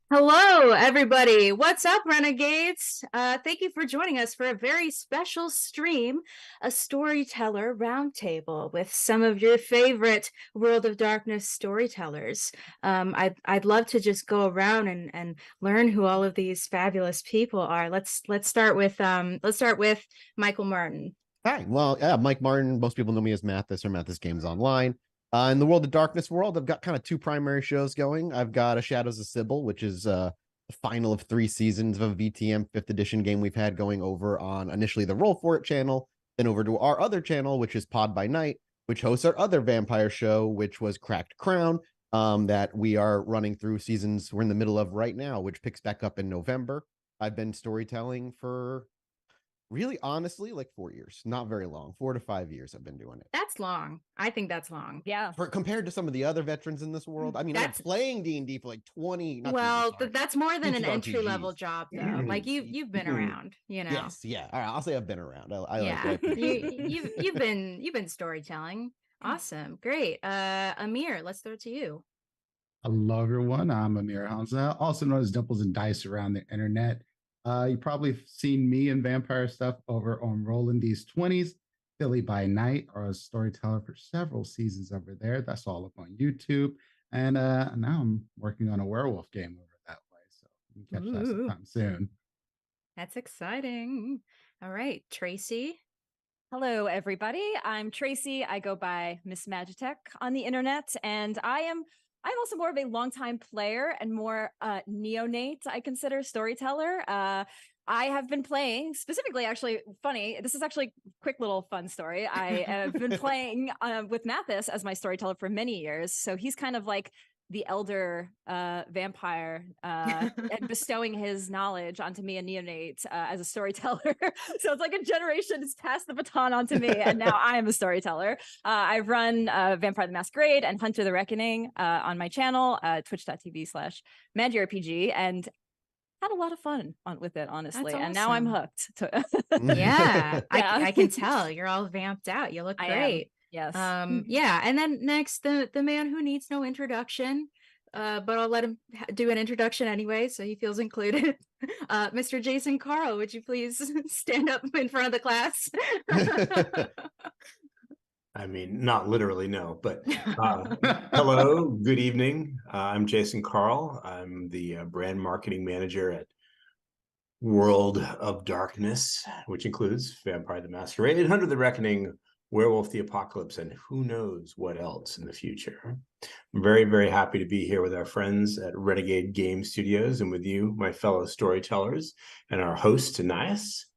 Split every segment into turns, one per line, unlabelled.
Hello, everybody. What's up, Renegades? Thank you for joining us for a very special stream, a Storyteller Roundtable with some of your favorite World of Darkness storytellers. I'd love to just go around and learn who all of these fabulous people are. Let's start with Michael Martin.
Hi. Well, yeah, Mike Martin. Most people know me as Mathis or Mathis Games Online. In the World of Darkness world, I've got kind of two primary shows going. I've got a Shadows of Sybil, which is the final of 3 seasons of a VTM 5th edition game we've had going over on initially the Roll For It channel, then over to our other channel, which is Pod by Night, which hosts our other vampire show, which was Cracked Crown, that we are running through seasons we're in the middle of right now, which picks back up in November. I've been storytelling for really, honestly, like 4 years. Not very long. 4 to 5 years I've been doing it.
That's long. I think that's long.
Yeah.
Compared to some of the other veterans in this world, I mean, I've been playing D&D for like 20.
That's more than an
teaching
entry level
RPGs.
job, though. Like you've been around, you know.
Yes, yeah. All right, I'll say I've been around.
Yeah, you've been storytelling. Awesome, great. Amir, let's throw it to you.
Hello, everyone. I'm Amir Hamzah, also known as Dimples and Dice around the internet. You probably seen me in vampire stuff over on Rolling These 20s, Philly by Night, or a storyteller for several seasons over there. That's all up on YouTube. And now I'm working on a werewolf game over that way. So you can catch that sometime soon.
That's exciting. All right, Tracie.
Hello, everybody. I'm Tracie. I go by Miss Magitek on the internet, and I'm also more of a longtime player and more neonate, I consider, storyteller. I have been playing, specifically, actually, funny, this is actually a quick little fun story. I have been playing with Mathis as my storyteller for many years, so he's kind of like the elder vampire and bestowing his knowledge onto me, a neonate, as a storyteller. So it's like a generation has passed the baton onto me, and now I am a storyteller. I run Vampire the Masquerade and Hunter the Reckoning on my channel, twitch.tv/MandyRPG, and had a lot of fun with it, honestly.
Awesome.
And now I'm hooked.
Yeah, I can tell you're all vamped out. You look great.
Yes.
Yeah, and then next, the man who needs no introduction, but I'll let him do an introduction anyway, so he feels included. Mr. Jason Carl, would you please stand up in front of the class?
I mean, not literally, no, but hello, good evening. I'm Jason Carl. I'm the brand marketing manager at World of Darkness, which includes Vampire the Masquerade, Hunter the Reckoning, Werewolf the Apocalypse, and who knows what else in the future. I'm very, very happy to be here with our friends at Renegade Game Studios and with you, my fellow storytellers, and our host, Nias.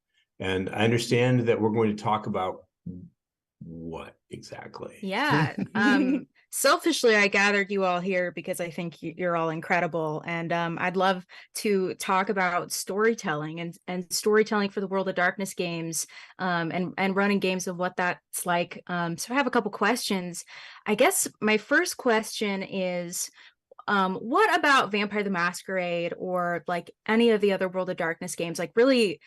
And I understand that we're going to talk about what exactly?
Yeah. Selfishly, I gathered you all here because I think you're all incredible, and I'd love to talk about storytelling and storytelling for the World of Darkness games, and running games of what that's like. So I have a couple questions. I guess my first question is, what about Vampire the Masquerade or like any of the other World of Darkness games like really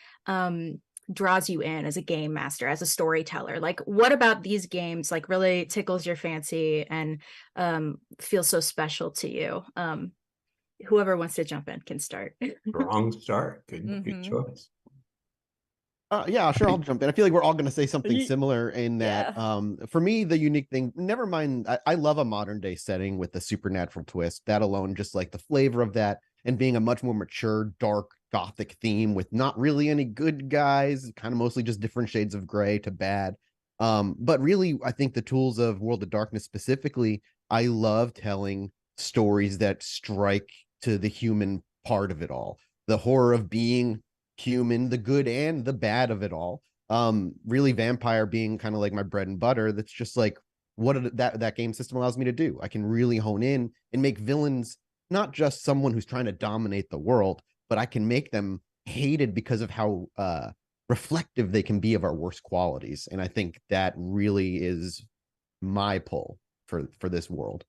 draws you in as a game master, as a storyteller? Like, what about these games like really tickles your fancy and feels so special to you? Whoever wants to jump in can start.
Wrong start. Good choice.
Yeah, sure, I'll jump in. I feel like we're all going to say something similar in that, for me, the unique thing, never mind, I love a modern day setting with a supernatural twist. That alone, just like the flavor of that and being a much more mature, dark, gothic theme with not really any good guys, kind of mostly just different shades of gray to bad. But really, I think the tools of World of Darkness specifically, I love telling stories that strike to the human part of it all. The horror of being human, the good and the bad of it all. Really vampire being kind of like my bread and butter. That's just like what that game system allows me to do. I can really hone in and make villains not just someone who's trying to dominate the world, but I can make them hated because of how reflective they can be of our worst qualities. And I think that really is my pull for this world.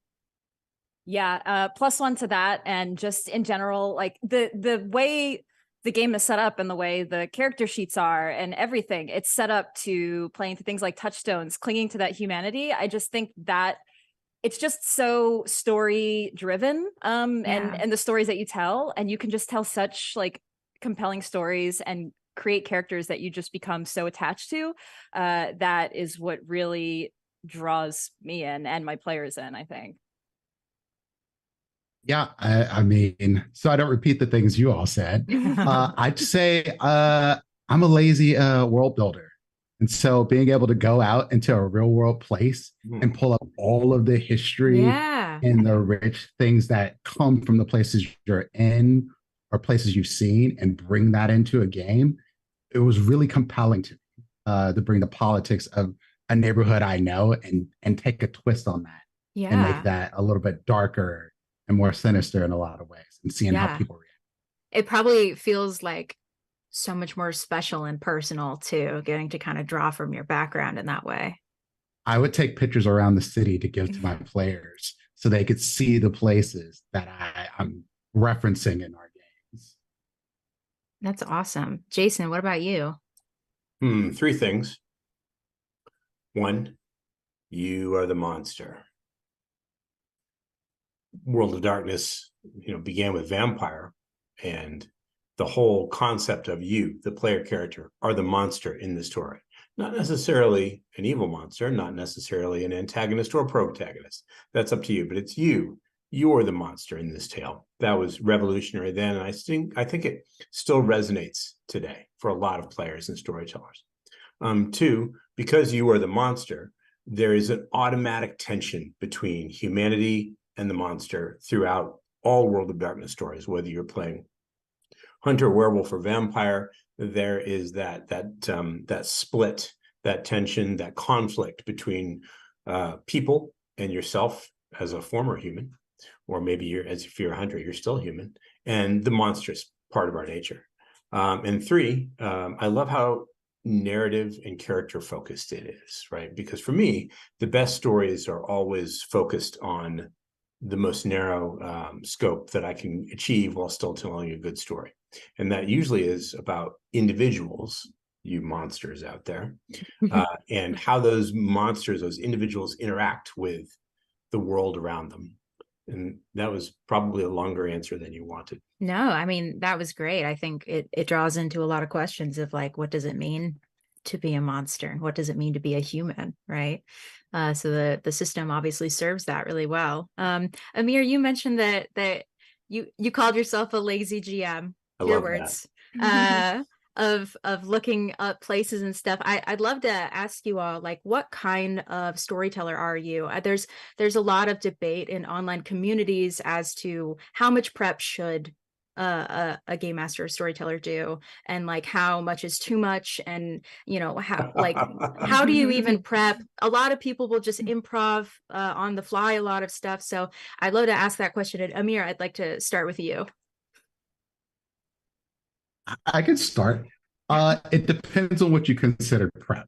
Yeah, +1 to that, and just in general, like the way the game is set up and the way the character sheets are and everything, it's set up to playing to things like touchstones, clinging to that humanity. I just think that it's just so story driven, and the stories that you tell, and you can just tell such like compelling stories and create characters that you just become so attached to. That is what really draws me in and my players in, I think.
Yeah, I mean, so I don't repeat the things you all said. I'd say I'm a lazy world builder. And so being able to go out into a real world place and pull up all of the history and the rich things that come from the places you're in or places you've seen and bring that into a game, it was really compelling to me to bring the politics of a neighborhood I know and take a twist on that and make that a little bit darker and more sinister in a lot of ways, and seeing how people react.
It probably feels like so much more special and personal too, getting to kind of draw from your background in that way.
I would take pictures around the city to give to my players so they could see the places that I'm referencing in our games.
That's awesome. Jason, what about you?
3 things. 1, you are the monster. World of Darkness, began with vampire, and the whole concept of you, the player character, are the monster in the story. Not necessarily an evil monster, not necessarily an antagonist or protagonist. That's up to you, but it's you. You're the monster in this tale. That was revolutionary then, and I think it still resonates today for a lot of players and storytellers. 2, because you are the monster, there is an automatic tension between humanity and the monster throughout all World of Darkness stories, whether you're playing hunter, werewolf, or vampire. There is that split, that tension, that conflict between people and yourself as a former human, or maybe if you're a hunter, you're still human, and the monstrous part of our nature. And 3, I love how narrative and character focused it is, right? Because for me, the best stories are always focused on the most narrow scope that I can achieve while still telling a good story. And that usually is about individuals, you monsters out there, and how those monsters, those individuals interact with the world around them. And that was probably a longer answer than you wanted.
No, I mean, that was great. I think it draws into a lot of questions of like, what does it mean to be a monster? And what does it mean to be a human, right? So the system obviously serves that really well. Amir, you mentioned that you called yourself a lazy GM. Your words. Of looking up places and stuff. I'd love to ask you all, like, what kind of storyteller are you? There's a lot of debate in online communities as to how much prep should a game master or storyteller do, and like how much is too much, and how do you even prep? A lot of people will just improv on the fly a lot of stuff. So I'd love to ask that question. And Amir, I'd like to start with you.
I could start. It depends on what you consider prep.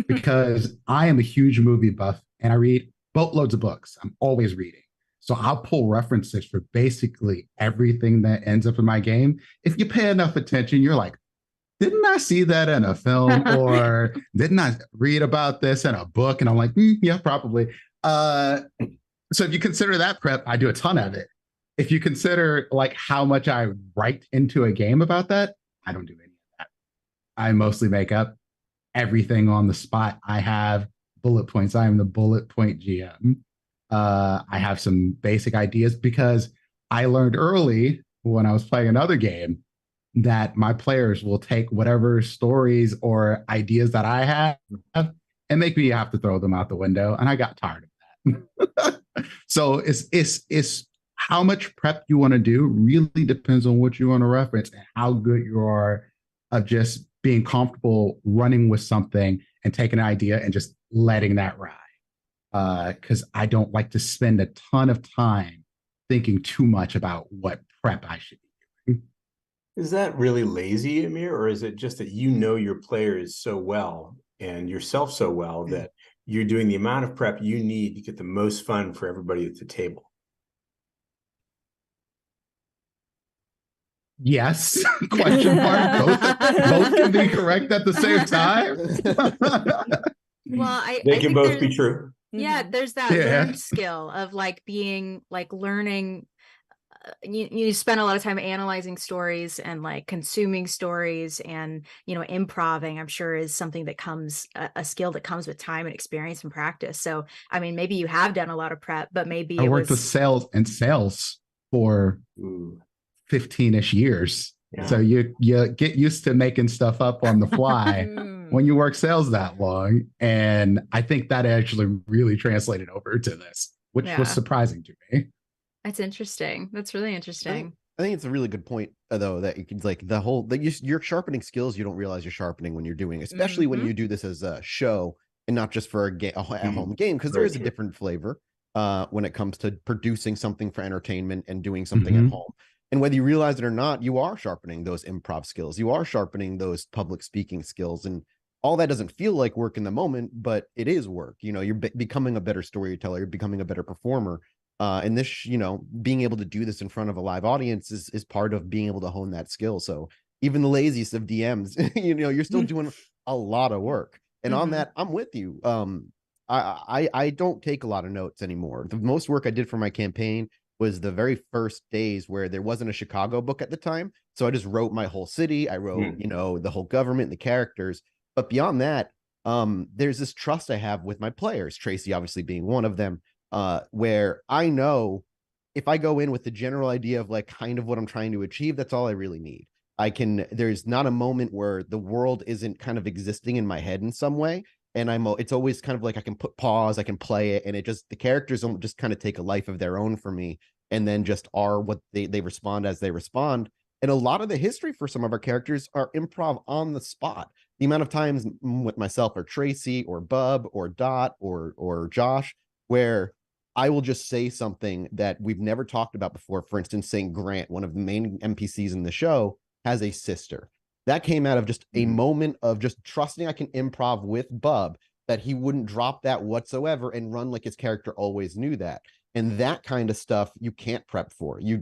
Because I am a huge movie buff and I read boatloads of books. I'm always reading. So I'll pull references for basically everything that ends up in my game. If you pay enough attention, you're like, didn't I see that in a film? Or didn't I read about this in a book? And I'm like, yeah, probably. So if you consider that prep, I do a ton of it. If you consider like how much I write into a game about that, I don't do any of that. I mostly make up everything on the spot. I have bullet points. I am the bullet point GM. I have some basic ideas because I learned early when I was playing another game that my players will take whatever stories or ideas that I have and make me have to throw them out the window. And I got tired of that. So it's how much prep you want to do really depends on what you want to reference and how good you are of just being comfortable running with something and taking an idea and just letting that ride. Because I don't like to spend a ton of time thinking too much about what prep I should be doing.
Is that really lazy, Amir, or is it just that you know your players so well and yourself so well that you're doing the amount of prep you need to get the most fun for everybody at the table?
Yes, question mark. Both can be correct at the same time.
Well,
they can both be true.
Yeah, there's that learned skill of like being like learning. You spend a lot of time analyzing stories and like consuming stories, and improving, I'm sure, is something that comes a skill that comes with time and experience and practice. So I mean, maybe you have done a lot of prep, but maybe
I
it
worked with
was
sales for 15-ish years.
Yeah.
So you get used to making stuff up on the fly when you work sales that long. And I think that actually really translated over to this, which was surprising to me.
That's interesting. That's really interesting.
I think it's a really good point, though, that you can like the whole that you're sharpening skills you don't realize you're sharpening when you're doing, especially when you do this as a show and not just for a home game, because there is a different flavor when it comes to producing something for entertainment and doing something at home. And whether you realize it or not, you are sharpening those improv skills. You are sharpening those public speaking skills, and all that doesn't feel like work in the moment, but it is work. You're becoming a better storyteller. You're becoming a better performer. And this, being able to do this in front of a live audience is part of being able to hone that skill. So even the laziest of DMs, you're still doing a lot of work. And on that, I'm with you. I don't take a lot of notes anymore. The most work I did for my campaign was the very first days where there wasn't a Chicago book at the time. So I just wrote my whole city. I wrote, the whole government, the characters. But beyond that, there's this trust I have with my players, Tracie obviously being one of them. Where I know if I go in with the general idea of like kind of what I'm trying to achieve, that's all I really need. There's not a moment where the world isn't kind of existing in my head in some way. And it's always kind of like I can put pause, I can play it. And the characters don't just kind of take a life of their own for me and then just are what they respond as they respond. And a lot of the history for some of our characters are improv on the spot. The amount of times with myself or Tracie or Bub or Dot or Josh, where I will just say something that we've never talked about before. For instance, saying Grant, one of the main NPCs in the show, has a sister. That came out of just a moment of just trusting I can improv with Bub, that he wouldn't drop that whatsoever and run like his character always knew that. And that kind of stuff you can't prep for. You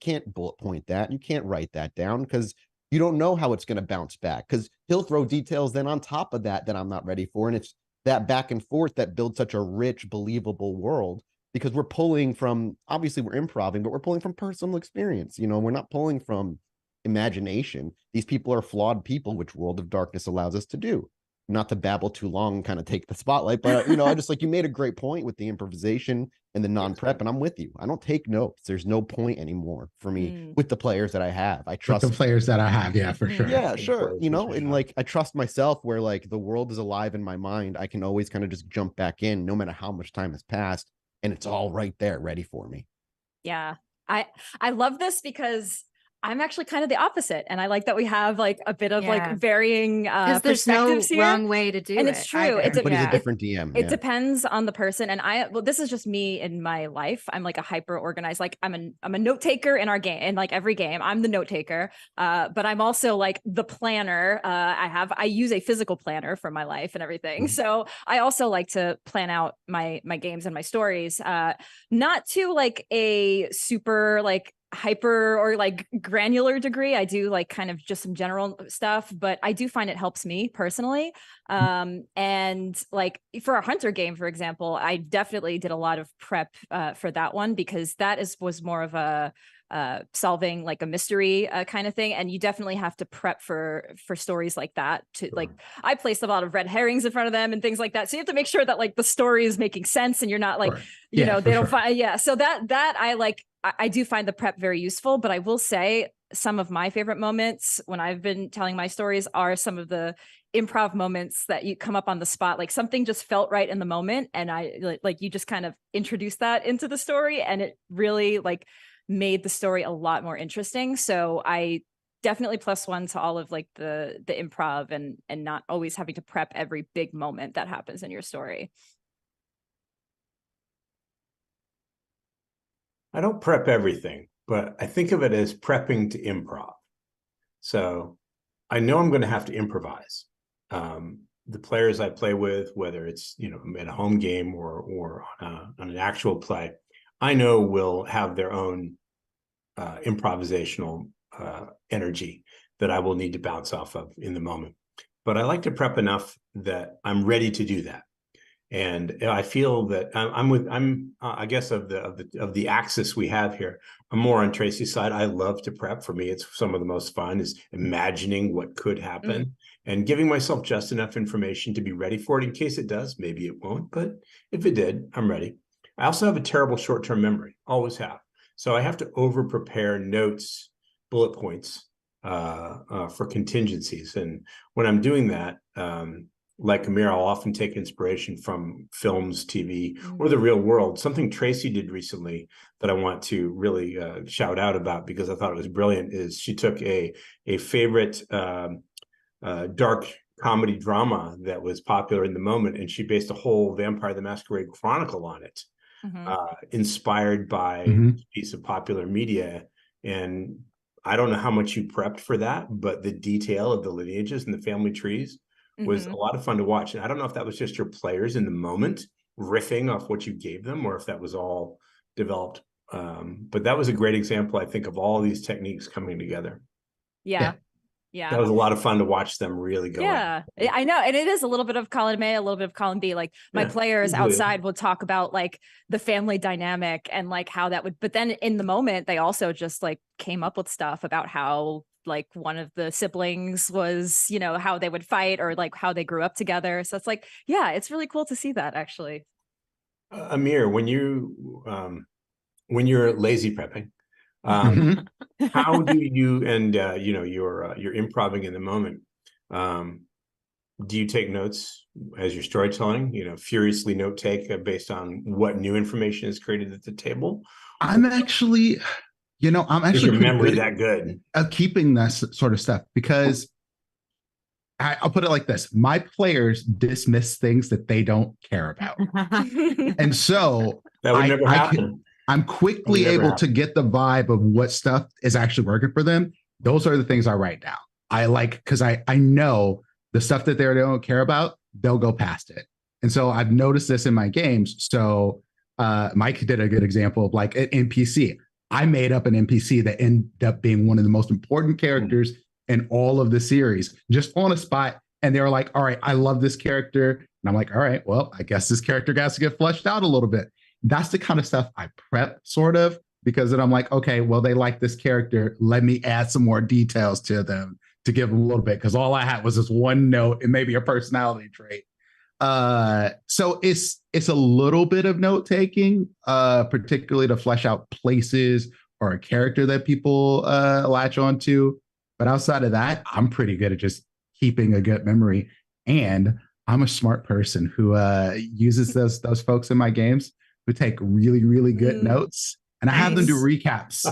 can't bullet point that. You can't write that down because you don't know how it's going to bounce back, because he'll throw details then on top of that I'm not ready for. And it's that back and forth that builds such a rich, believable world, because we're pulling from, obviously we're improving, but we're pulling from personal experience. We're not pulling from imagination. These people are flawed people, which World of Darkness allows us to do. Not to babble too long and kind of take the spotlight, but I just like, you made a great point with the improvisation and the non-prep, and I'm with you. I don't take notes. There's no point anymore for me with the players that I have. I trust
the players that I have. Yeah, for sure.
Yeah, sure. And like, I trust myself where like the world is alive in my mind. I can always kind of just jump back in no matter how much time has passed, and it's all right there ready for me.
Yeah. I love this because I'm actually kind of the opposite. And I like that we have like a bit of like varying
there's no
here.
wrong way to do it.
And it's true.
Everybody's a different DM.
It depends on the person. And this is just me in my life. I'm like a hyper organized, like I'm a note taker in our game, in like every game. I'm the note taker. But I'm also like the planner. I use a physical planner for my life and everything. So I also like to plan out my games and my stories, not to like a super like hyper or like granular degree. I do like kind of just some general stuff, but I do find it helps me personally. And like for a hunter game, for example, I definitely did a lot of prep for that one, because that was more of a solving like a mystery kind of thing, and you definitely have to prep for stories like that. To like, I placed a lot of red herrings in front of them and things like that, so you have to make sure that like the story is making sense and you're not like they don't find so that I like. I do find the prep very useful, but I will say some of my favorite moments when I've been telling my stories are some of the improv moments that you come up on the spot. Like something just felt right in the moment, and I like you just kind of introduced that into the story, and it really like made the story a lot more interesting. So I definitely +1 to all of like the improv and not always having to prep every big moment that happens in your story.
I don't prep everything, but I think of it as prepping to improv. So I know I'm going to have to improvise. The players I play with, whether it's in a home game or on an actual play, I know will have their own improvisational energy that I will need to bounce off of in the moment. But I like to prep enough that I'm ready to do that. And I feel that I guess of the axis we have here, I'm more on Tracie's side. I love to prep. For me, it's some of the most fun is imagining what could happen and giving myself just enough information to be ready for it in case it does. Maybe it won't, but if it did, I'm ready. I also have a terrible short-term memory, always have. So I have to over-prepare notes, bullet points for contingencies. And when I'm doing that, like Amir, I'll often take inspiration from films, TV, or the real world. Something Tracie did recently that I want to really shout out about because I thought it was brilliant is she took a favorite dark comedy drama that was popular in the moment, and she based a whole Vampire the Masquerade Chronicle on it, inspired by a piece of popular media. And I don't know how much you prepped for that, but the detail of the lineages and the family trees was a lot of fun to watch. And I don't know if that was just your players in the moment riffing off what you gave them, or if that was all developed. But that was a great example, I think, of all these techniques coming together.
Yeah.
That was a lot of fun to watch them really go.
Yeah, I know. And it is a little bit of column A, a little bit of column B. Like my players outside will talk about like the family dynamic and like how that would, but then in the moment, they also just like came up with stuff about how like one of the siblings was, you know, how they would fight or like how they grew up together. So it's like, yeah, it's really cool to see that actually.
Amir, when you're lazy prepping, how do you, and you know, you're improvising in the moment, do you take notes as you're storytelling, you know, furiously note take based on what new information is created at the table?
I'm actually
Is your memory that good
at keeping that sort of stuff? Because I'll put it like this: my players dismiss things that they don't care about, and so
that would never happen.
I'm quickly able to get the vibe of what stuff is actually working for them. Those are the things I write down. I like, because I know the stuff that they don't care about, they'll go past it. And so I've noticed this in my games. So Mike did a good example of like an NPC. I made up an NPC that ended up being one of the most important characters in all of the series, just on a spot. And they were like, all right, I love this character. And I'm like, all right, well, I guess this character has to get fleshed out a little bit. That's the kind of stuff I prep sort of, because then I'm like, okay, well, they like this character. Let me add some more details to them to give them a little bit. Cause all I had was this one note and maybe a personality trait. So it's a little bit of note taking, particularly to flesh out places or a character that people latch onto. But outside of that, I'm pretty good at just keeping a good memory. And I'm a smart person who uses those folks in my games who take really, really good notes. And I have them do recaps.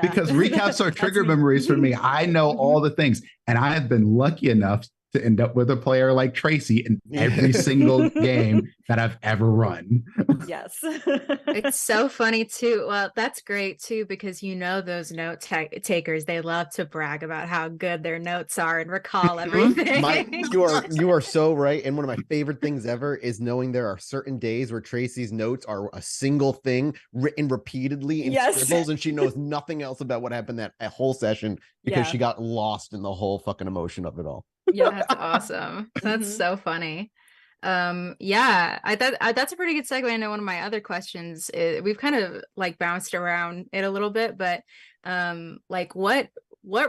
Because recaps are trigger memories for me. I know all the things. And I have been lucky enough to end up with a player like Tracie in every single game that I've ever run.
Yes.
It's so funny too. Well, that's great too, because you know those note takers, they love to brag about how good their notes are and recall everything.
You are so right. And one of my favorite things ever is knowing there are certain days where Tracie's notes are a single thing written repeatedly in scribbles, and she knows nothing else about what happened that whole session because she got lost in the whole fucking emotion of it all.
Yeah, that's awesome. That's so funny. Yeah, that's a pretty good segue into one of my other questions. We've kind of like bounced around it a little bit, but like what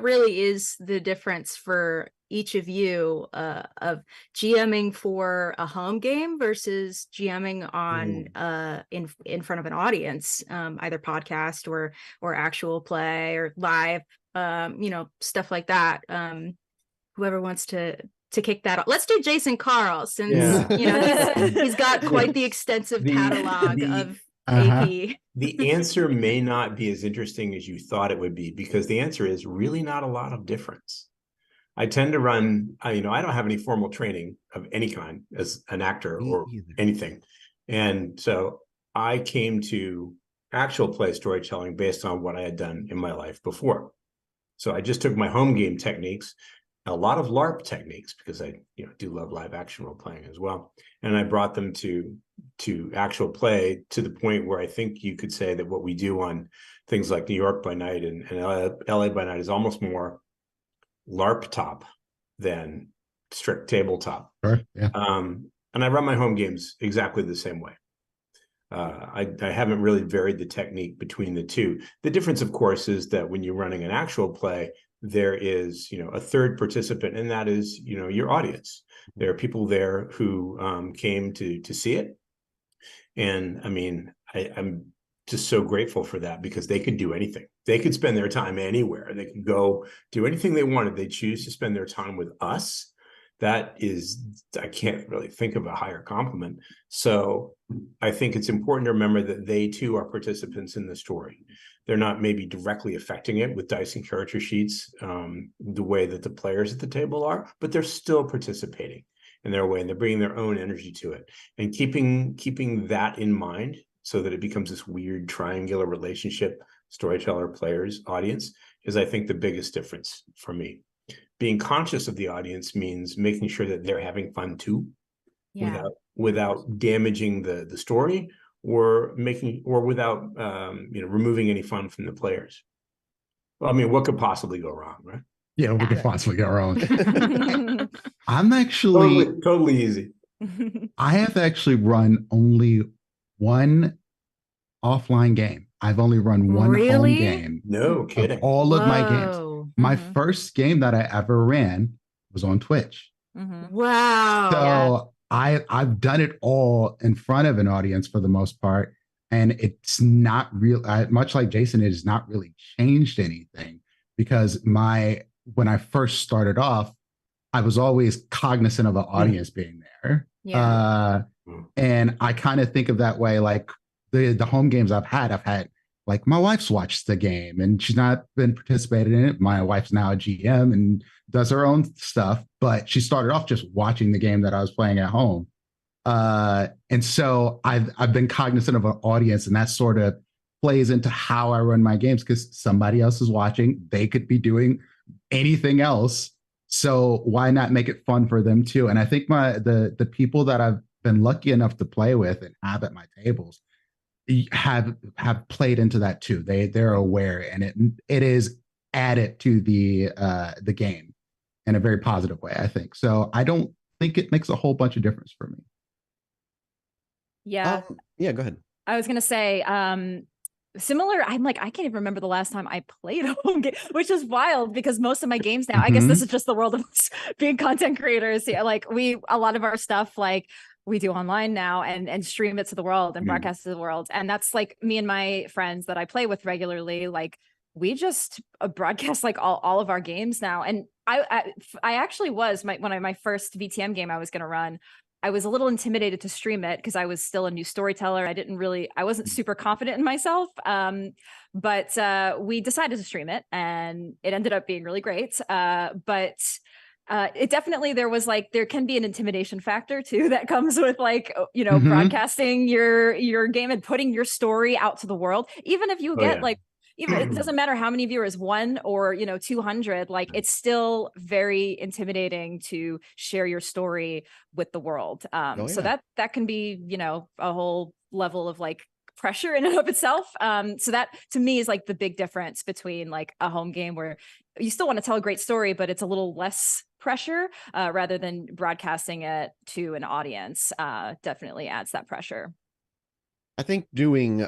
really is the difference for each of you of GMing for a home game versus GMing on in front of an audience, either podcast or actual play or live, you know, stuff like that. Whoever wants to kick that off. Let's do Jason Carl, since you know he's got quite the extensive catalog of AP.
The answer may not be as interesting as you thought it would be, because the answer is really not a lot of difference. I tend to run, you know, I don't have any formal training of any kind as an actor or anything. And so I came to actual play storytelling based on what I had done in my life before. So I just took my home game techniques, a lot of LARP techniques, because I do love live action role playing as well, and I brought them to actual play, to the point where I think you could say that what we do on things like New York by Night and LA by Night is almost more LARP top than strict tabletop.
Sure. Yeah.
And I run my home games exactly the same way. I haven't really varied the technique between the two. The difference, of course, is that when you're running an actual play, there is, a third participant, and that is, your audience. There are people there who came to see it. And I mean, I'm just so grateful for that, because they could do anything. They could spend their time anywhere. They could go do anything they wanted. They choose to spend their time with us. That is, I can't really think of a higher compliment. So I think it's important to remember that they too are participants in the story. They're not maybe directly affecting it with dice and character sheets the way that the players at the table are, but they're still participating in their way, and they're bringing their own energy to it. And keeping that in mind, so that it becomes this weird triangular relationship, storyteller, players, audience, is, I think, the biggest difference for me. Being conscious of the audience means making sure that they're having fun too, without damaging the story, or without removing any fun from the players. Well, I mean, what could possibly go wrong, right?
Yeah, what could possibly go wrong? I'm actually
totally easy.
I have actually run only one offline game. I've only run one home game.
No kidding.
Of all of my games. My first game that I ever ran was on Twitch.
Wow.
So I've done it all in front of an audience for the most part. And it's not real, much like Jason, it has not really changed anything, because when I first started off, I was always cognizant of the audience being there. And I kind of think of that way, like the home games I've had like, my wife's watched the game and she's not been participating in it. My wife's now a GM and does her own stuff, but she started off just watching the game that I was playing at home. And so I've been cognizant of an audience, and that sort of plays into how I run my games, because somebody else is watching. They could be doing anything else. So why not make it fun for them too? And I think the people that I've been lucky enough to play with and have at my tables have played into that too. They're aware, and it is added to the game in a very positive way, I think. So I don't think it makes a whole bunch of difference for me.
Yeah.
Yeah, go ahead.
I was gonna say, similar. I'm like, I can't even remember the last time I played a home game, which is wild, because most of my games now, I guess this is just the world of us being content creators. Yeah, like a lot of our stuff, like, we do online now and stream it to the world and broadcast to the world. And that's like me and my friends that I play with regularly, like, we just broadcast like all of our games now. And I actually was my first VTM game I was going to run. I was a little intimidated to stream it because I was still a new storyteller. I wasn't super confident in myself. But we decided to stream it, and it ended up being really great. But it definitely, there can be an intimidation factor too that comes with, like, broadcasting your game and putting your story out to the world. Even if you get even it doesn't matter how many viewers, 1 or 200, like, it's still very intimidating to share your story with the world. So that can be, a whole level of, like, pressure in and of itself. So that to me is, like, the big difference between, like, a home game where you still want to tell a great story, but it's a little less pressure, rather than broadcasting it to an audience. Definitely adds that pressure.
I think doing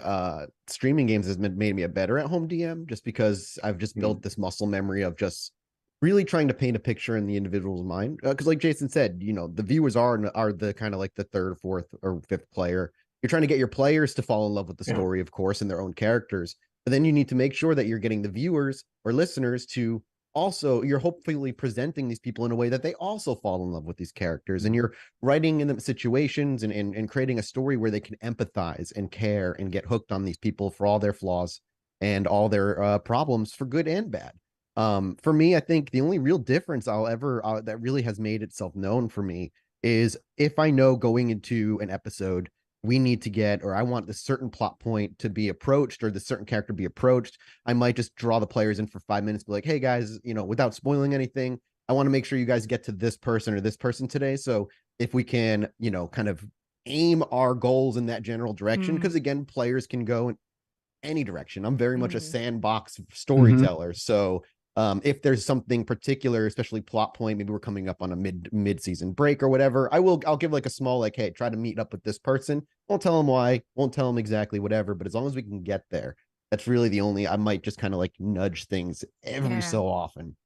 streaming games has made me a better at home DM, just because I've just built this muscle memory of just really trying to paint a picture in the individual's mind. Because like Jason said, the viewers are the kind of like the third, fourth, or fifth player. You're trying to get your players to fall in love with the story, of course, and their own characters. But then you need to make sure that you're getting the viewers or listeners to also, you're hopefully presenting these people in a way that they also fall in love with these characters, and you're writing in them situations and creating a story where they can empathize and care and get hooked on these people for all their flaws and all their problems, for good and bad. For me, I think the only real difference that really has made itself known for me is if I know going into an episode, we need to get, or I want this certain plot point to be approached, or this certain character be approached, I might just draw the players in for 5 minutes, be like, hey guys, without spoiling anything, I want to make sure you guys get to this person or this person today. So if we can, kind of aim our goals in that general direction, because again, players can go in any direction. I'm very much a sandbox storyteller. So If there's something particular, especially plot point, maybe we're coming up on a mid-season break or whatever, I'll give like a small, like, hey, try to meet up with this person. Won't tell them why, won't tell them exactly whatever, but as long as we can get there, that's really the only, I might just kind of like nudge things every so often.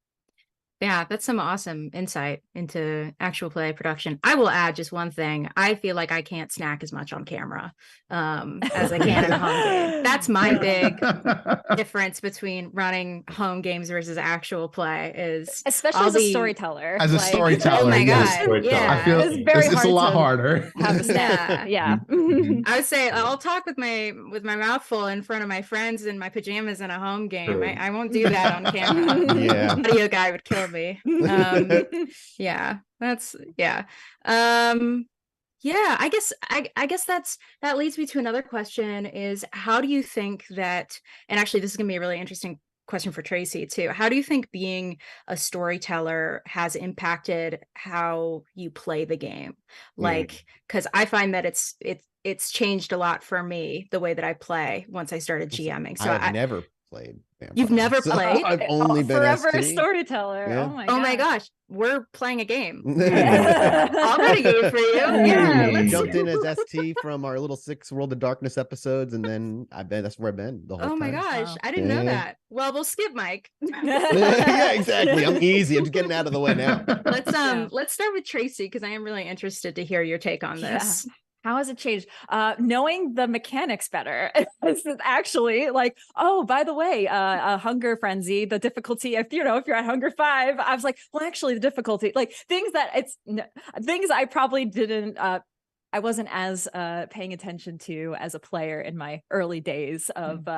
Yeah, that's some awesome insight into actual play production. I will add just one thing. I feel like I can't snack as much on camera as I can in a home game. That's my big difference between running home games versus actual play is
especially as a storyteller.
As a storyteller,
oh my God.
Yeah.
I feel
it's very
it's
hard
a lot
to
harder.
have a snack. Yeah.
I would say I'll talk with my mouth full in front of my friends in my pajamas in a home game. I won't do that on camera.
Yeah.
The audio guy would kill me. Yeah, that's yeah, I guess that leads me to another question is how do you think that, and actually this is gonna be a really interesting question for Tracie too. How do you think being a storyteller has impacted how you play the game? Like, because I find that it's changed a lot for me, the way that I play once I started GMing. So
I've never played Vampire.
You've never played?
I've only been
forever
ST.
a storyteller.
Yeah.
Oh
my gosh, we're playing a game.
Yeah.
I'll run a game for you. Yeah,
You jumped in as ST from our little 6 World of Darkness episodes, and then I bet that's where I've been the whole time.
Oh my gosh,
Wow.
I didn't know that. Well, we'll skip Mike.
Yeah, exactly. I'm easy. I'm just getting out of the way now.
Let's start with Tracie because I am really interested to hear your take on this.
How has it changed? Knowing the mechanics better. It's actually like, oh, by the way, a hunger frenzy, the difficulty, if you're at hunger 5, I was like, well, actually the difficulty, like things I probably didn't, I wasn't as paying attention to as a player in my early days of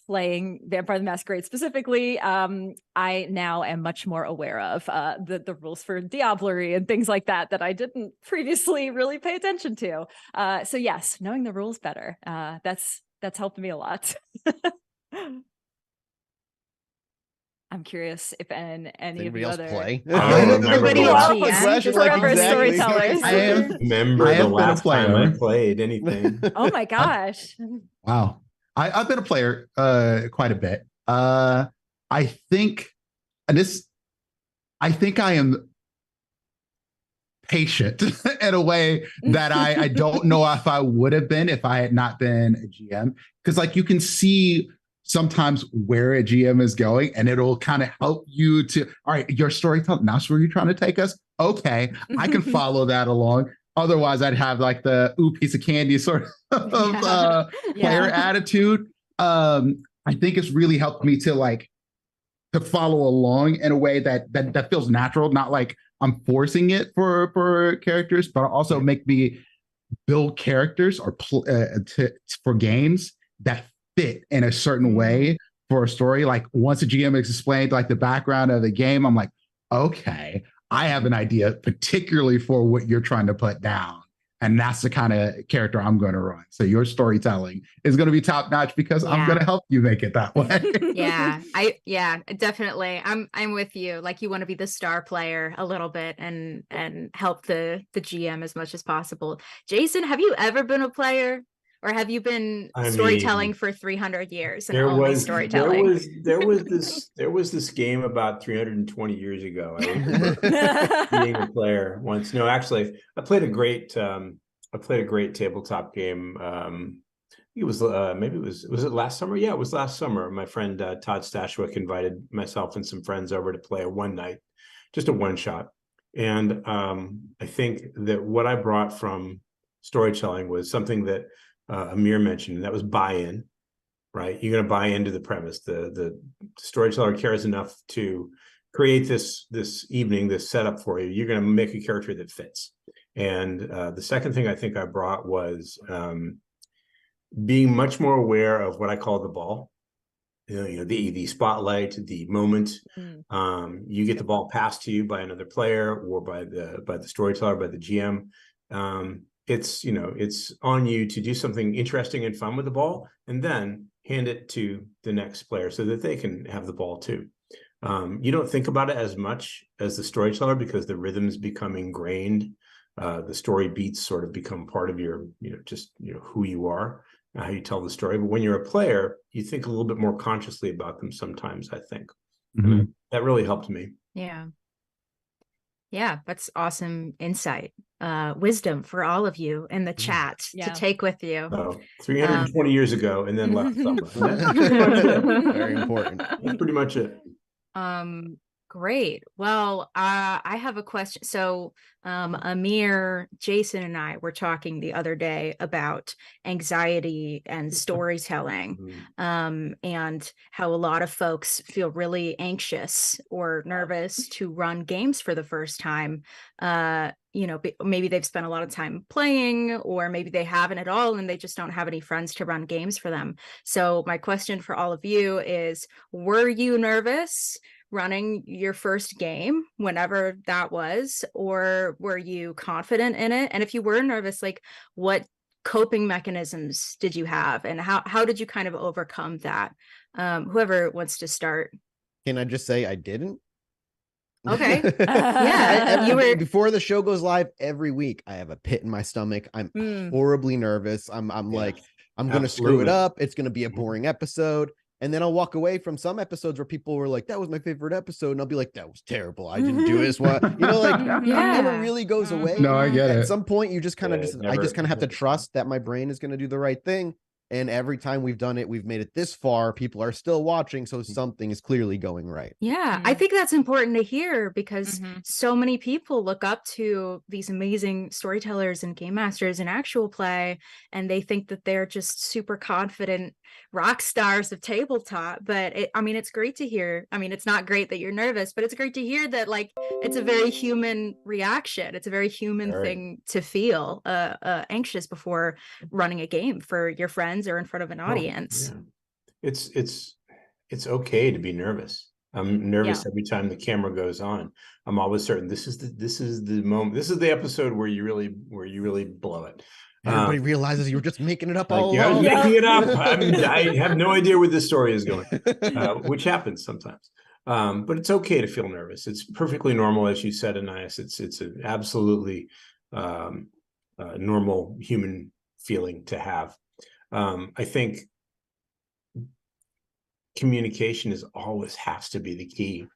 playing Vampire the Masquerade specifically. I now am much more aware of the rules for diablerie and things like that I didn't previously really pay attention to. So yes, knowing the rules better, that's helped me a lot. I'm curious if any of the other
play.
Storytellers.
I remember the last time I played anything.
Oh my gosh!
Wow. I've been a player quite a bit. I think I am patient in a way that I don't know if I would have been if I had not been a GM. Because like you can see sometimes where a GM is going, and it'll kind of help you to, all right, your storytelling, that's where you're trying to take us. Okay, I can follow that along. Otherwise, I'd have like the piece of candy sort of player attitude. I think it's really helped me to follow along in a way that feels natural, not like I'm forcing it for characters, but also make me build characters or for games that fit in a certain way for a story. Like once a GM has explained like the background of the game, I'm like, okay, I have an idea particularly for what you're trying to put down. And that's the kind of character I'm going to run. So your storytelling is going to be top notch because I'm going to help you make it that way.
Yeah, definitely. I'm with you. Like you want to be the star player a little bit and help the GM as much as possible. Jason, have you ever been a player? Or have you been storytelling for 300 years and only storytelling?
There was this game about 320 years ago. I remember being a player once. No, actually, I played a great tabletop game. It was was it last summer? Yeah, it was last summer. My friend Todd Stashwick invited myself and some friends over to play a one night, just a one shot. And I think that what I brought from storytelling was something that Amir mentioned, and that was buy-in, right? You're going to buy into the premise. The storyteller cares enough to create this evening, this setup for you. You're going to make a character that fits. And the second thing I think I brought was being much more aware of what I call the ball. The spotlight, the moment. You get the ball passed to you by another player or by the storyteller, by the GM. It's on you to do something interesting and fun with the ball and then hand it to the next player so that they can have the ball too. You don't think about it as much as the storyteller because the rhythms become ingrained. The story beats sort of become part of your, who you are, how you tell the story. But when you're a player, you think a little bit more consciously about them sometimes, I think. And that really helped me.
Yeah. Yeah, that's awesome insight. Wisdom for all of you in the chat to take with you.
So 320 years ago, and then last summer. And that's pretty much it.
Very important.
That's pretty much it.
Great. Well, I have a question. So, Amir, Jason, and I were talking the other day about anxiety and storytelling, and how a lot of folks feel really anxious or nervous to run games for the first time. You know, maybe they've spent a lot of time playing, or maybe they haven't at all, and they just don't have any friends to run games for them. So my question for all of you is, were you nervous running your first game, whenever that was, or were you confident in it? And if you were nervous, like, what coping mechanisms did you have, and how did you kind of overcome that? Whoever wants to start.
Can I just say I didn't?
Okay. Yeah. You were
before the show goes live every week, I have a pit in my stomach. I'm horribly nervous. I'm like, I'm going to screw it up. It's going to be a boring episode. And then I'll walk away from some episodes where people were like, that was my favorite episode. And I'll be like, that was terrible. I didn't do this one. You know, like, it never really goes away.
No, I get it.
At some point, you just kind of I just kind of have to trust that my brain is going to do the right thing. And every time we've done it, we've made it this far. People are still watching. So something is clearly going right.
Yeah, I think that's important to hear, because so many people look up to these amazing storytellers and game masters in actual play, and they think that they're just super confident rock stars of tabletop. But I mean, it's great to hear. I mean, it's not great that you're nervous, but it's great to hear that, like, it's a very human reaction. It's a very human thing to feel anxious before running a game for your friends or in front of an audience.
It's okay to be nervous. I'm nervous every time the camera goes on. I'm always certain this is the moment. This is the episode where you really blow it.
Everybody realizes you were just making it up all along.
Making it up. I have no idea where this story is going, which happens sometimes. But it's okay to feel nervous. It's perfectly normal, as you said, Anais. It's an absolutely normal human feeling to have. I think communication always has to be the key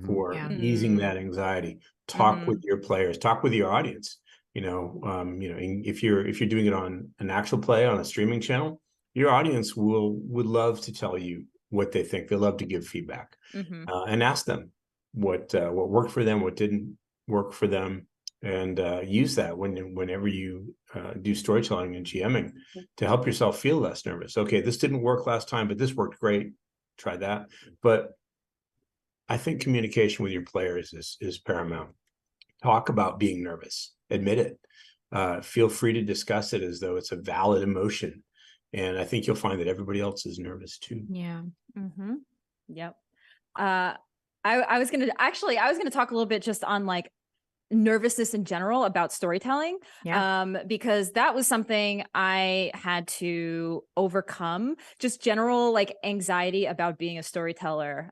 for easing that anxiety. Talk with your players, talk with your audience. If you're doing it on an actual play on a streaming channel, your audience would love to tell you what they think. They love to give feedback, and ask them what worked for them, what didn't work for them, and use that whenever you do storytelling and GMing to help yourself feel less nervous. Okay, this didn't work last time, but this worked great. Try that. But I think communication with your players is paramount. Talk about being nervous. Admit it. Feel free to discuss it as though it's a valid emotion. And I think you'll find that everybody else is nervous too.
Yeah.
Yep. I was going to talk a little bit just on, like, nervousness in general about storytelling, because that was something I had to overcome, just general, like, anxiety about being a storyteller.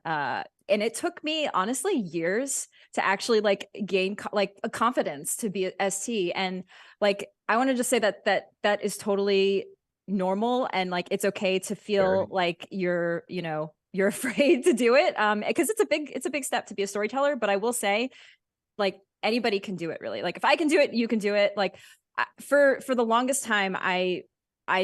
And it took me, honestly, years to actually, like, gain a confidence to be a ST. And, like, I want to just say that is totally normal, and, like, it's okay to feel like you're afraid to do it, because it's a big step to be a storyteller. But I will say, like, anybody can do it, really. Like, if I can do it, you can do it. Like, for the longest time, I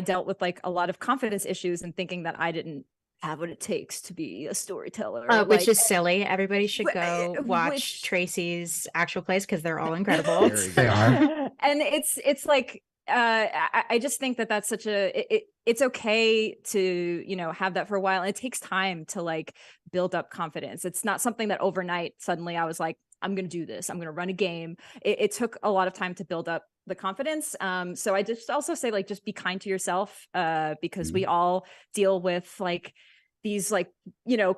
dealt with, like, a lot of confidence issues and thinking that I didn't have what it takes to be a storyteller,
which is silly. Everybody should go watch Tracie's actual plays, because they're all incredible.
They are.
And it's like, I just think that that's such it's okay to, have that for a while. And it takes time to, like, build up confidence. It's not something that overnight, suddenly I was like, I'm going to do this. I'm going to run a game. It took a lot of time to build up the confidence. So I just also say, like, just be kind to yourself, because we all deal with, like, these, like,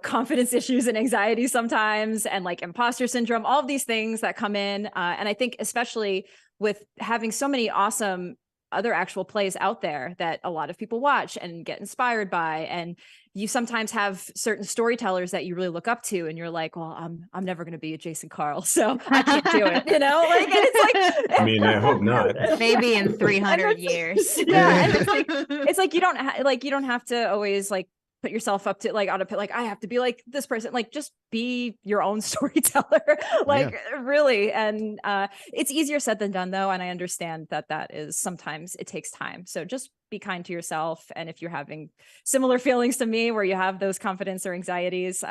confidence issues and anxiety sometimes, and, like, imposter syndrome, all of these things that come in. And I think especially with having so many awesome other actual plays out there that a lot of people watch and get inspired by, and you sometimes have certain storytellers that you really look up to, and you're like, well, I'm never going to be a Jason Carl, so I can't do it, like, and it's like,
I mean, I hope not.
Maybe in 300 years.
Yeah. And it's like you don't have to always, like, put yourself up to like on a pit, like I have to be like this person. Like just be your own storyteller. Like really. And it's easier said than done though. And I understand that is sometimes it takes time. So just be kind to yourself. And if you're having similar feelings to me where you have those confidence or anxieties,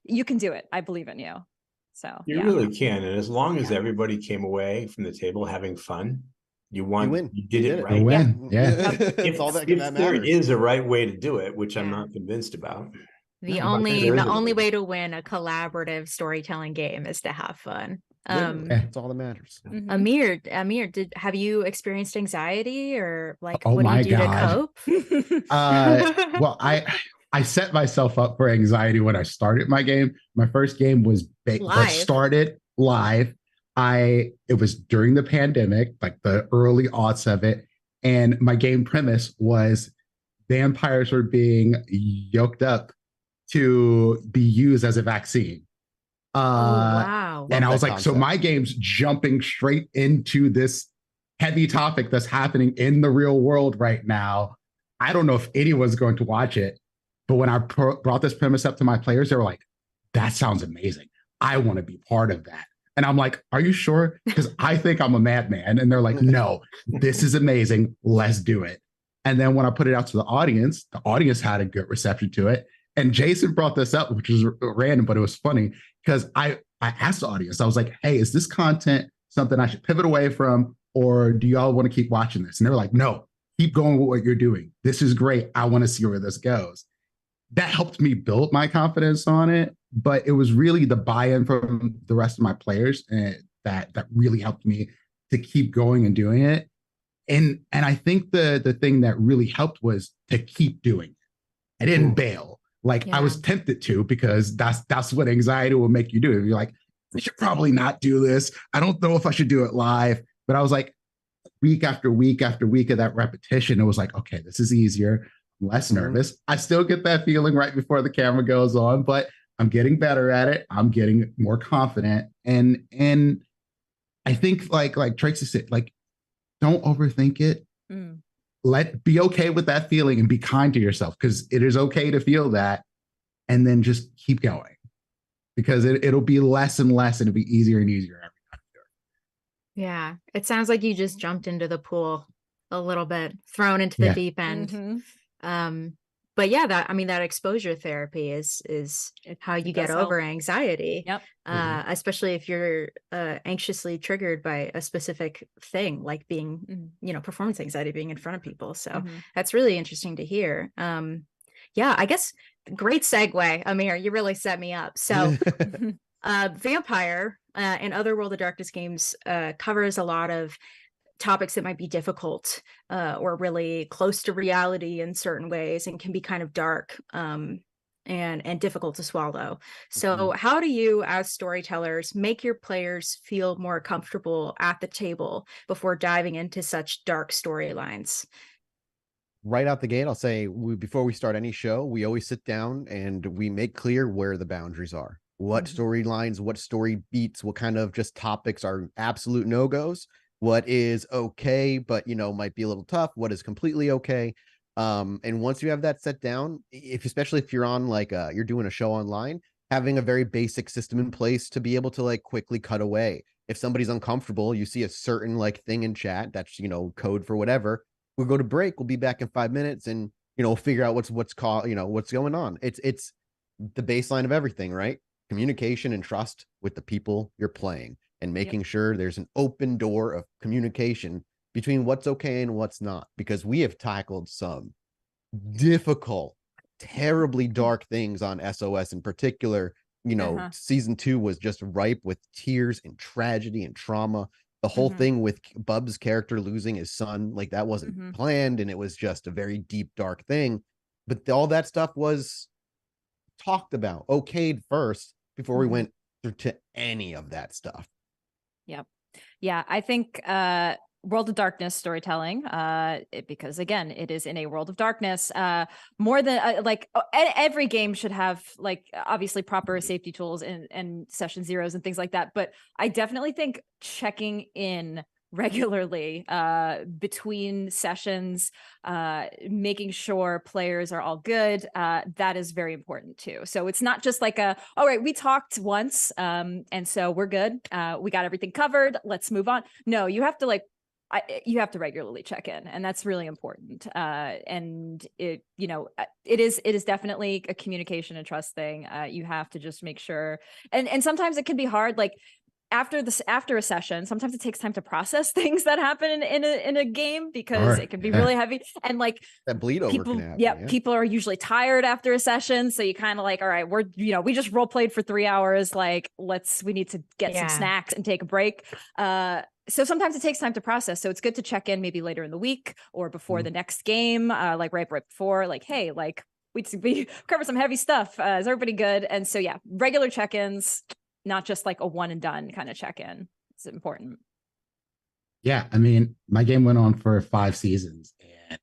you can do it. I believe in you. So
you really can. And as long as everybody came away from the table having fun, you win. You did it right.
You win. Yeah.
If
all that
there
matters.
is a right way to do it, which I'm not convinced about.
The only way to win a collaborative storytelling game is to have fun.
That's all that matters.
Amir, have you experienced anxiety or like
oh
what do
my
you do
God.
to cope?
Well, I set myself up for anxiety when I started my game. My first game was started live. It was during the pandemic, like the early aughts of it. And my game premise was vampires were being yoked up to be used as a vaccine.
Wow.
And I was like, so my game's jumping straight into this heavy topic that's happening in the real world right now. I don't know if anyone's going to watch it, but when I brought this premise up to my players, they were like, that sounds amazing. I want to be part of that. And I'm like, are you sure? Because I think I'm a madman. And they're like, no, this is amazing. Let's do it. And then when I put it out to the audience had a good reception to it. And Jason brought this up, which was random, but it was funny because I asked the audience, I was like, hey, is this content something I should pivot away from? Or do y'all want to keep watching this? And they were like, no, keep going with what you're doing. This is great. I want to see where this goes. That helped me build my confidence on it. But it was really the buy-in from the rest of my players that really helped me to keep going and doing it. And I think the thing that really helped was to keep doing it. I didn't bail. Like I was tempted to, because that's what anxiety will make you do. You're like, I should probably not do this. I don't know if I should do it live. But I was like, week after week after week of that repetition, it was like, okay, this is easier. I'm less nervous. I still get that feeling right before the camera goes on, but I'm getting better at it. I'm getting more confident. And I think like Tracie said, like, don't overthink it. Be okay with that feeling and be kind to yourself, because it is okay to feel that, and then just keep going, because it'll be less and less and it'll be easier and easier every time you do it.
Yeah. It sounds like you just jumped into the pool a little bit, thrown into the deep end. But yeah, that exposure therapy is how you get over anxiety.
Yep.
Especially if you're anxiously triggered by a specific thing, like being, performance anxiety, being in front of people. So that's really interesting to hear. Yeah, I guess great segue, Amir. You really set me up. So Vampire and other World of Darkness games covers a lot of topics that might be difficult or really close to reality in certain ways, and can be kind of dark and difficult to swallow. So how do you, as storytellers, make your players feel more comfortable at the table before diving into such dark storylines?
Right out the gate, I'll say, before we start any show, we always sit down and we make clear where the boundaries are. What storylines, what story beats, what kind of just topics are absolute no-goes, what is okay, but might be a little tough, what is completely okay. And once you have that set down, especially if you're on you're doing a show online, having a very basic system in place to be able to quickly cut away. If somebody's uncomfortable, you see a certain thing in chat that's code for whatever, we'll go to break, we'll be back in 5 minutes, and we'll figure out what's going on. It's the baseline of everything, right? Communication and trust with the people you're playing, and making sure there's an open door of communication between what's okay and what's not, because we have tackled some difficult, terribly dark things on SOS in particular. Season 2 was just ripe with tears and tragedy and trauma. The whole thing with Bub's character losing his son, that wasn't planned, and it was just a very deep, dark thing. But all that stuff was talked about, okayed first, before we went through to any of that stuff.
Yep. Yeah, I think World of Darkness storytelling, because again, it is in a world of darkness, more than every game should have obviously proper safety tools and session zeros and things like that. But I definitely think checking in regularly between sessions, making sure players are all good. That is very important too. So it's not just like all right, we talked once, and so we're good. We got everything covered. Let's move on. No, you have to you have to regularly check in, and that's really important. And it is definitely a communication and trust thing. You have to just make sure, and sometimes it can be hard, like after a session, sometimes it takes time to process things that happen in a game, because it can be really heavy, and like
that bleed over
people,
can happen,
people are usually tired after a session, so you kind of like, all right, we just role played for 3 hours, like we need to get some snacks and take a break. So sometimes it takes time to process, so it's good to check in maybe later in the week or before the next game, like right before, like, hey, like we covered some heavy stuff, is everybody good? And so regular check-ins, not just like a one and done kind of check-in. It's important.
Yeah, I mean, my game went on for 5 seasons, and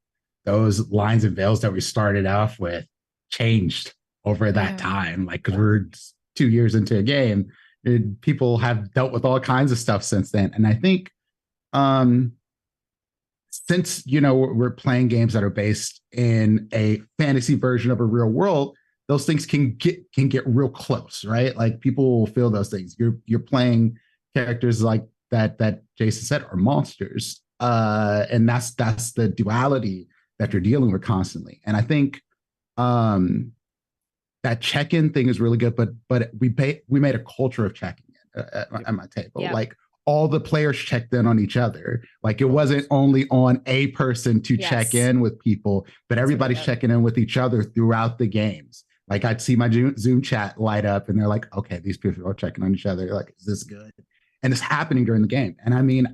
those lines and veils that we started off with changed over that time. Like, because we're 2 years into a game, people have dealt with all kinds of stuff since then. And I think since, we're playing games that are based in a fantasy version of a real world, those things can get real close, right? Like, people will feel those things. You're playing characters like that Jason said are monsters, and that's the duality that you're dealing with constantly. And I think that check-in thing is really good, but we made a culture of checking in at my table. Like, all the players checked in on each other. Like, it wasn't only on a person to check in with people, but everybody's checking in with each other throughout the games. Like, I'd see my Zoom chat light up, and they're like, okay, these people are checking on each other. They're like, is this good? And it's happening during the game. And I mean,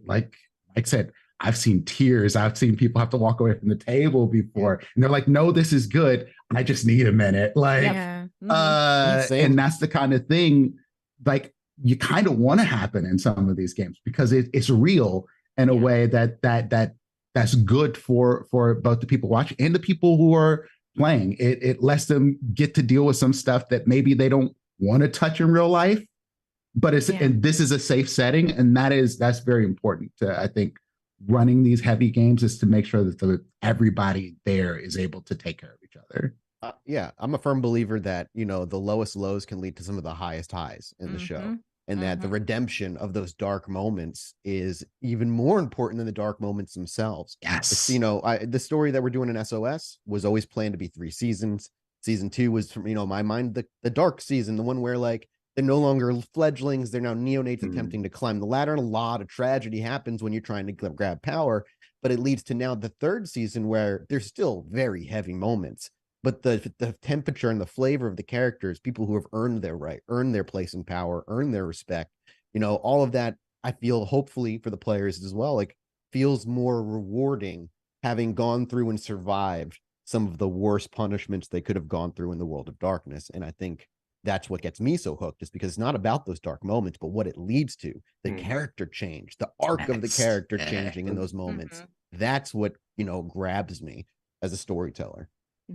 like I said, I've seen tears. I've seen people have to walk away from the table before, and they're like, no, this is good. I just need a minute. Like, and that's the kind of thing, like, you kind of want to happen in some of these games, because it's real in a way that's good for both the people watching and the people who are playing. It lets them get to deal with some stuff that maybe they don't want to touch in real life, but and this is a safe setting, and that's very important to, I think, running these heavy games, is to make sure that everybody there is able to take care of each other.
I'm a firm believer that, the lowest lows can lead to some of the highest highs in the show, and that the redemption of those dark moments is even more important than the dark moments themselves.
Yes.
The story that we're doing in SOS was always planned to be 3 seasons. Season 2 was, from, my mind, the dark season, the one where, like, they're no longer fledglings, they're now neonates attempting to climb the ladder, and a lot of tragedy happens when you're trying to grab power. But it leads to now the 3rd season, where there's still very heavy moments, but the temperature and the flavor of the characters, people who have earned their right, earned their place in power, earned their respect, all of that, I feel, hopefully for the players as well, like, feels more rewarding, having gone through and survived some of the worst punishments they could have gone through in the world of darkness. And I think that's what gets me so hooked, is because it's not about those dark moments, but what it leads to, the character change, the arc of the character changing in those moments. That's what, grabs me as a storyteller.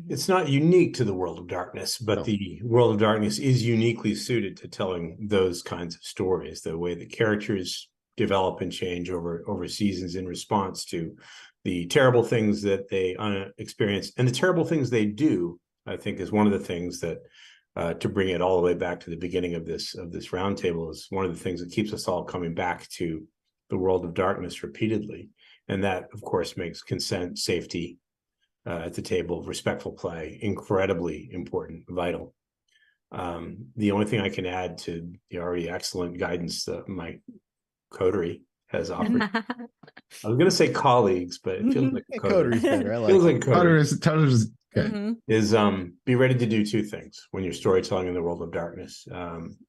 It's not unique to the world of darkness, but the world of darkness is uniquely suited to telling those kinds of stories. The way the characters develop and change over seasons in response to the terrible things that they experience, and the terrible things they do, I think, is one of the things that, to bring it all the way back to the beginning of this roundtable, is one of the things that keeps us all coming back to the world of darkness repeatedly. And that, of course, makes consent, safety at the table, respectful play, incredibly important, vital. The only thing I can add to the already excellent guidance that my coterie has offered, I was going to say colleagues, but it feels like
coterie is better. I like
feels like coterie
is good.
Is be ready to do 2 things when you're storytelling in the world of darkness,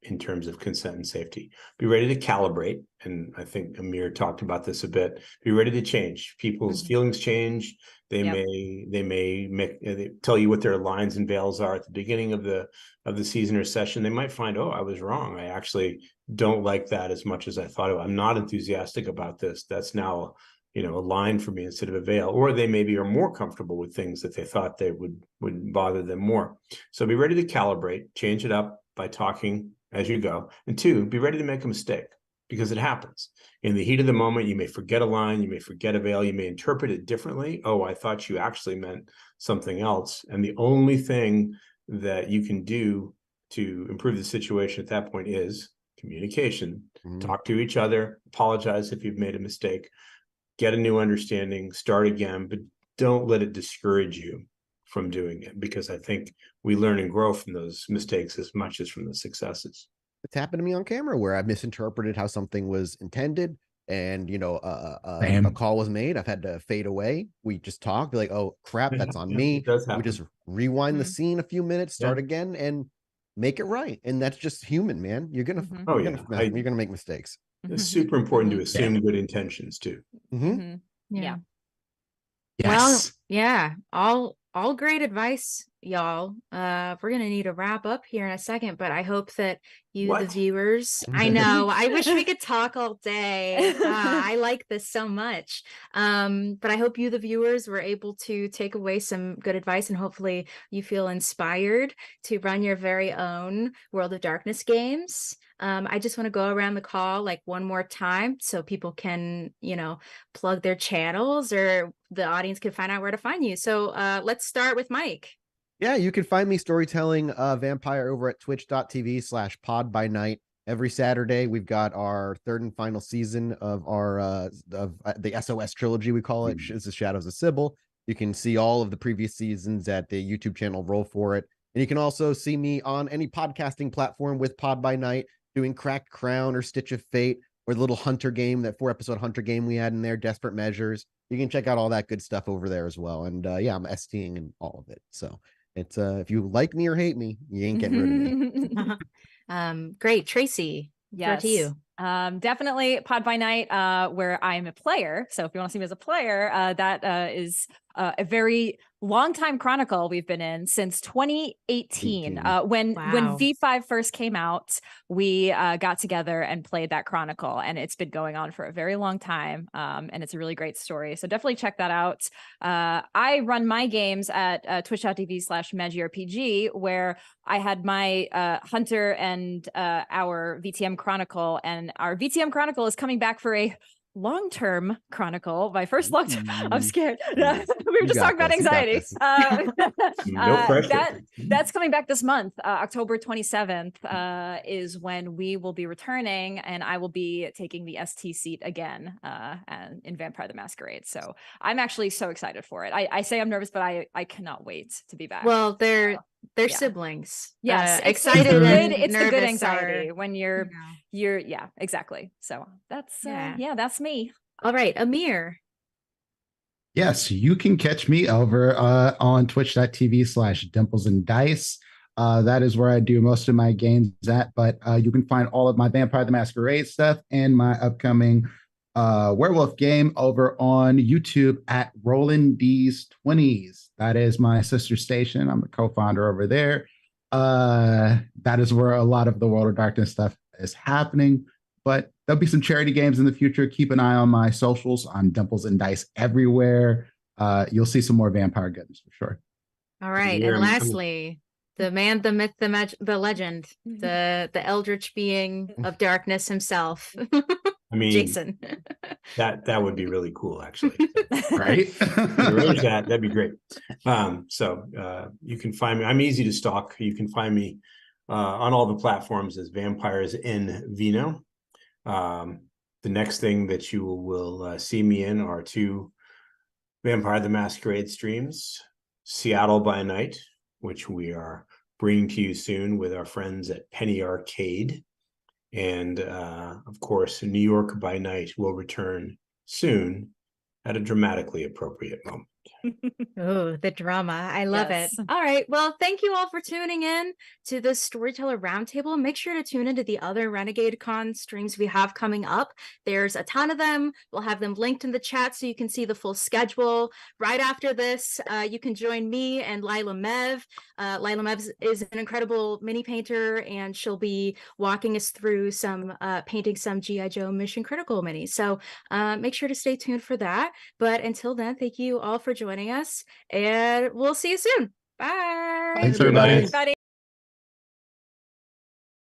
in terms of consent and safety. Be ready to calibrate, and I think Amir talked about this a bit. Be ready to change. People's feelings change. They may tell you what their lines and veils are at the beginning of the season or session. They might find, oh, I was wrong. I actually don't like that as much as I thought. I'm not enthusiastic about this. That's now a line for me instead of a veil. Or they maybe are more comfortable with things that they thought they would bother them more. So be ready to calibrate, change it up by talking as you go. And 2, be ready to make a mistake. because it happens. In the heat of the moment, you may forget a line, you may forget a veil, you may interpret it differently. Oh, I thought you actually meant something else. And the only thing that you can do to improve the situation at that point is communication. Talk to each other, apologize if you've made a mistake, get a new understanding, start again, but don't let it discourage you from doing it, because I think we learn and grow from those mistakes as much as from the successes.
It's happened to me on camera where I've misinterpreted how something was intended, and a call was made. I've had to fade away. We just talk, be like, "Oh crap, that's on me." We just rewind the scene a few minutes, start again, and make it right. And that's just human, man. You're gonna you're gonna make mistakes.
It's super important to assume good intentions too.
Yeah.
Yes.
Well, yeah, all great advice, y'all. We're gonna need to wrap up here in a second, but I hope that you, the viewers, I know, I wish we could talk all day. I like this so much. But I hope you, the viewers, were able to take away some good advice, and hopefully you feel inspired to run your very own World of Darkness games. I just want to go around the call like one more time so people can, plug their channels, or the audience can find out where to find you. So let's start with Mike.
Yeah, you can find me storytelling vampire over at twitch.tv/podbynight. Every Saturday, we've got our third and final season of our the SOS trilogy, we call it. This is Shadows of Sybil. You can see all of the previous seasons at the YouTube channel Roll For It. And you can also see me on any podcasting platform with Pod by Night, doing Cracked Crown or Stitch of Fate, or the little Hunter game, that 4-episode Hunter game we had in there, Desperate Measures. You can check out all that good stuff over there as well. And yeah, I'm STing and all of it. So it's if you like me or hate me, you ain't getting rid of me.
Great. Tracie,
yes.
to you.
Definitely Pod by Night, where I'm a player. So if you want to see me as a player, that is a very long time chronicle we've been in since 2018. When V5 first came out, we got together and played that chronicle, and it's been going on for a very long time. And it's a really great story. So definitely check that out. I run my games at twitch.tv/MagiRPG, where I had my Hunter and our VTM chronicle, and our VTM chronicle is coming back for a long-term chronicle. My first I'm scared. We were just talking about anxiety.
No pressure.
That's coming back this month. October 27th is when we will be returning, and I will be taking the ST seat again and in Vampire the Masquerade. So I'm actually so excited for it. I say I'm nervous, but I cannot wait to be back.
Well, they're siblings.
Yes,
excited.
It's the good anxiety when you're exactly. So that's that's me.
All right, Amir.
Yes, you can catch me over on twitch.tv/dimplesndice. That is where I do most of my games at, but you can find all of my Vampire the Masquerade stuff and my upcoming werewolf game over on YouTube at Rollin' D's 20s. That is my sister station. I'm the co-founder over there. That is where a lot of the World of Darkness stuff is happening, but there'll be some charity games in the future. Keep an eye on my socials. I'm Dimples and Dice everywhere. You'll see some more vampire goodness for sure.
All right. And lastly, the man, the myth, the legend, the eldritch being of darkness himself.
I mean,
Jason.
that would be really cool, actually.
Right?
Arrange that'd be great. So you can find me. I'm easy to stalk. You can find me on all the platforms as Vampires in Vino. The next thing that you will see me in are 2 Vampire the Masquerade streams: Seattle by Night, which we are bringing to you soon with our friends at Penny Arcade. And of course, New York by Night will return soon at a dramatically appropriate moment.
Oh, the drama. I love it. All right. Well, thank you all for tuning in to the Storyteller Roundtable. Make sure to tune into the other Renegade Con streams we have coming up. There's a ton of them. We'll have them linked in the chat so you can see the full schedule. Right after this, you can join me and Lila Mev. Lila Mev is an incredible mini painter, and she'll be walking us through some painting some G.I. Joe Mission Critical minis. So make sure to stay tuned for that. But until then, thank you all for joining us, and we'll see you soon. Bye.
Thanks, everybody.